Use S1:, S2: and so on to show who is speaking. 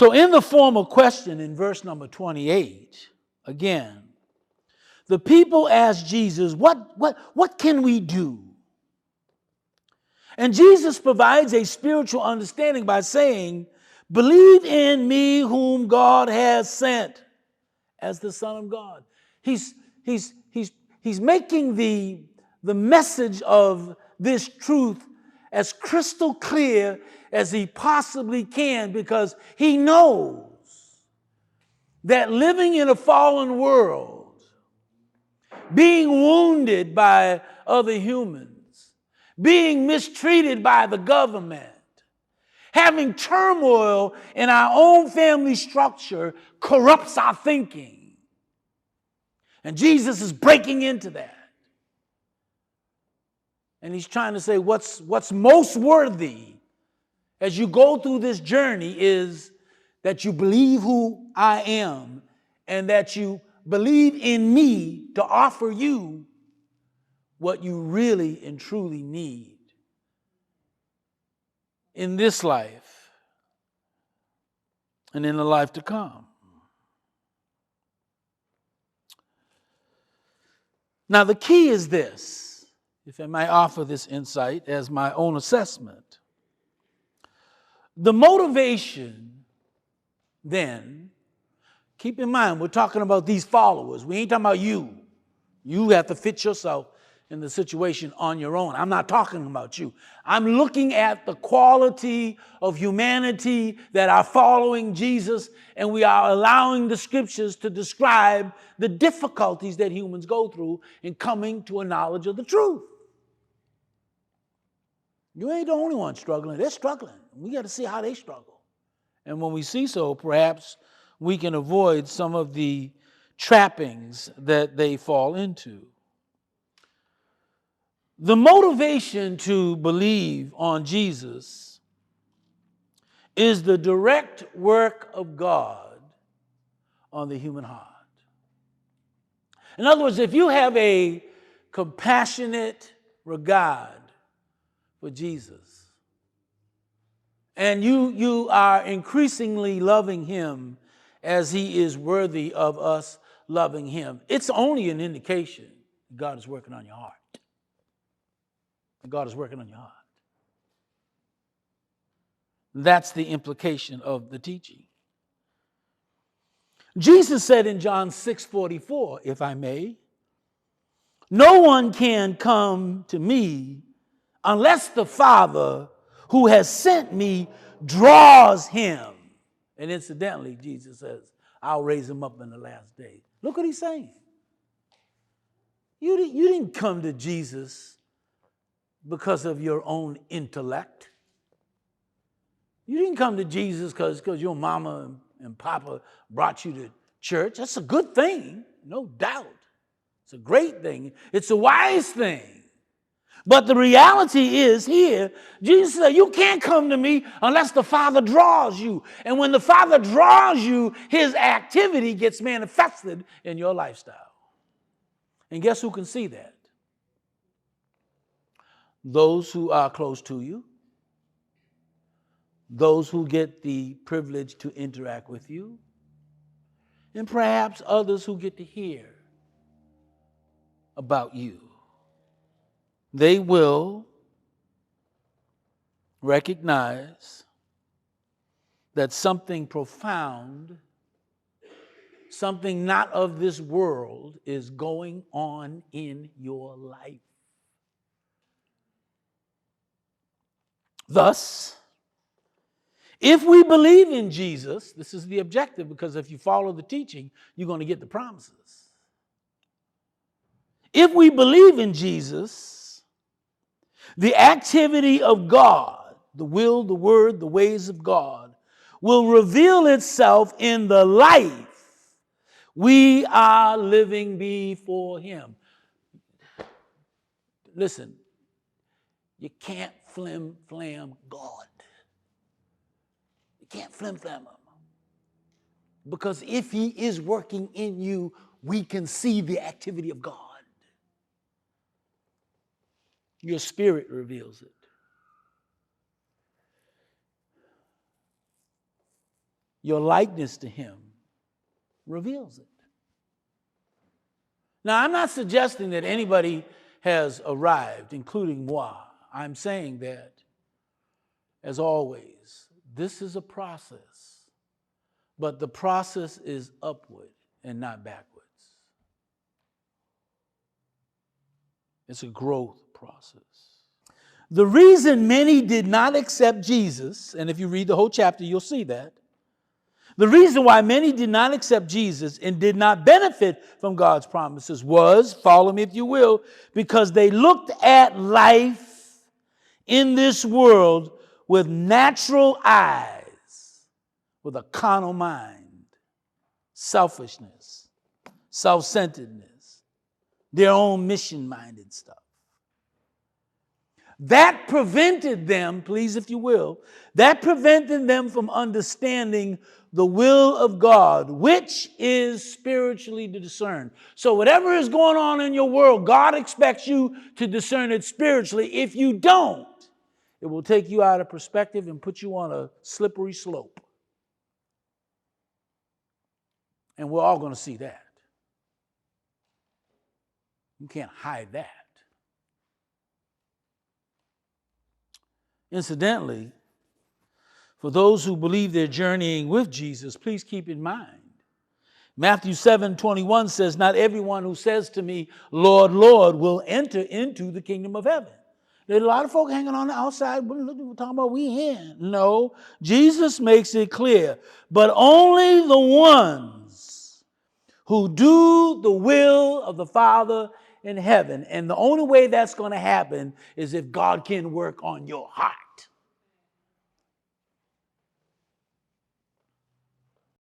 S1: So in the formal question in verse number 28, again, the people asked Jesus, what can we do? And Jesus provides a spiritual understanding by saying, believe in me whom God has sent as the Son of God. He's making the message of this truth as crystal clear as he possibly can, because he knows that living in a fallen world, being wounded by other humans, being mistreated by the government, having turmoil in our own family structure corrupts our thinking. And Jesus is breaking into that. And he's trying to say what's most worthy as you go through this journey is that you believe who I am and that you believe in me to offer you what you really and truly need in this life and in the life to come. Now, the key is this, if I might offer this insight as my own assessment. The motivation, then, keep in mind, we're talking about these followers. We ain't talking about you. You have to fit yourself in the situation on your own. I'm not talking about you. I'm looking at the quality of humanity that are following Jesus, and we are allowing the scriptures to describe the difficulties that humans go through in coming to a knowledge of the truth. You ain't the only one struggling. They're struggling. We got to see how they struggle. And when we see so, perhaps we can avoid some of the trappings that they fall into. The motivation to believe on Jesus is the direct work of God on the human heart. In other words, if you have a compassionate regard for Jesus, and you are increasingly loving him as he is worthy of us loving him, it's only an indication God is working on your heart. God is working on your heart. That's the implication of the teaching. Jesus said in John 6:44, if I may, no one can come to me unless the Father who has sent me draws him. And incidentally, Jesus says, I'll raise him up in the last day. Look what he's saying. You didn't come to Jesus because of your own intellect. You didn't come to Jesus because your mama and papa brought you to church. That's a good thing, no doubt. It's a great thing. It's a wise thing. But the reality is here, Jesus said, you can't come to me unless the Father draws you. And when the Father draws you, his activity gets manifested in your lifestyle. And guess who can see that? Those who are close to you, those who get the privilege to interact with you, and perhaps others who get to hear about you. They will recognize that something profound, something not of this world is going on in your life. Thus, if we believe in Jesus, this is the objective, because if you follow the teaching, you're going to get the promises. If we believe in Jesus, the activity of God, the will, the word, the ways of God, will reveal itself in the life we are living before him. Listen, you can't flim-flam God. You can't flim-flam him. Because if he is working in you, we can see the activity of God. Your spirit reveals it. your likeness to him reveals it. Now, I'm not suggesting that anybody has arrived, including moi. I'm saying that, as always, this is a process, but the process is upward and not backwards. It's a growth process. The reason many did not accept Jesus, and if you read the whole chapter, you'll see that. The reason why many did not accept Jesus and did not benefit from God's promises was, follow me if you will, because they looked at life in this world with natural eyes, with a carnal mind, selfishness, self-centeredness, their own mission-minded stuff. That prevented them, please if you will, that prevented them from understanding the will of God, which is spiritually discerned. So whatever is going on in your world, God expects you to discern it spiritually. If you don't, it will take you out of perspective and put you on a slippery slope. And we're all going to see that. You can't hide that. Incidentally, for those who believe they're journeying with Jesus, please keep in mind, Matthew 7:21 says, not everyone who says to me, Lord, Lord, will enter into the kingdom of heaven. There's a lot of folk hanging on the outside. We're talking about we here. No, Jesus makes it clear, but only the ones who do the will of the Father in heaven. And the only way that's going to happen is if God can work on your heart.